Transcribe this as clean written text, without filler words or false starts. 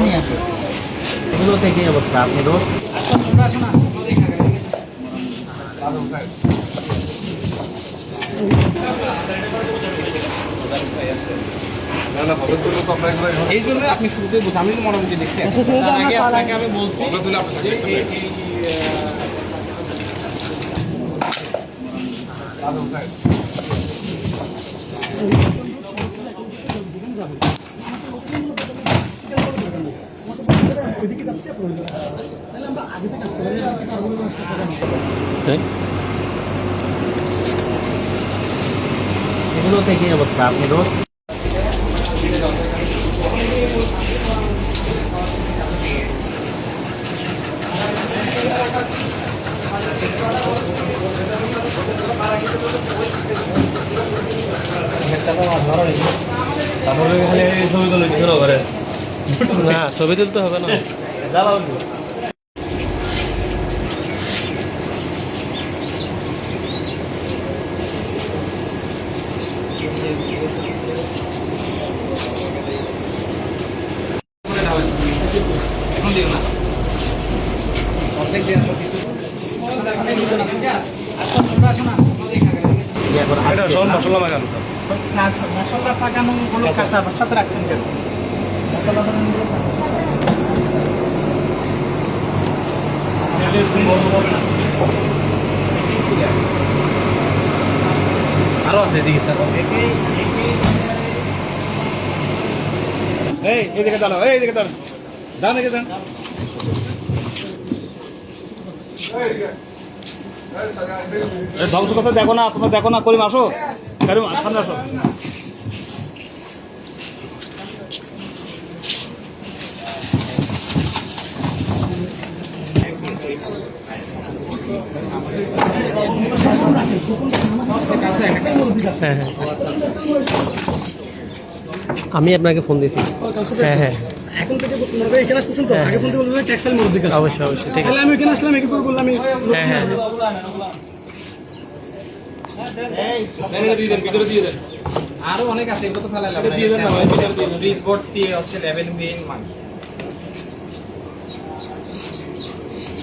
নিয়ে আসো, এগুলো থেকে অবস্থা আপনি রোজ এই জন্য আপনি শুরুতেই বলছেন, আমি মোটামুটি দেখতে তার আগে আপনাকে আমি বলছি যে এগুলো থেকে অবস্থা আপনি রোজ তারপরে খালি ছবি তুলে কিছু করে না, ছবি তুলতে হবে না। এখন দিও না অর্ধেক দিয়ে এটা সব মশলা মাখানো মশলা পাকানো গুলো কাঁচা সাথে রাখছেন কেন? মশলা আরো আছে এদিকে স্যার। এই দিকে দাঁড়াও, এই দিকে দাঁড়াও, দাঁড়ান এদিকে দাঁড়ান। ধ্বংস কথা দেখো না, তোমরা দেখো না, করিম আসো, করিম সামনে আসো। হ্যাঁ হ্যাঁ, আমি আপনাকে ফোন দিয়েছি। হ্যাঁ হ্যাঁ, এখন থেকে এখানে আসতেছেন তো, আগে ফোন দিয়ে বলবেন টেক্সটাইল মোড় দিকে আসুন। অবশ্যই অবশ্যই, ঠিক আছে। তাহলে আমি এখানে আসলাম, একে করে বললাম আমি। হ্যাঁ হ্যাঁ আরো অনেক আছে, এগুলো তো ফেলাইলাম। ফ্রিজ বোর্ড দিয়ে হচ্ছে লেভেল মেইন মাংস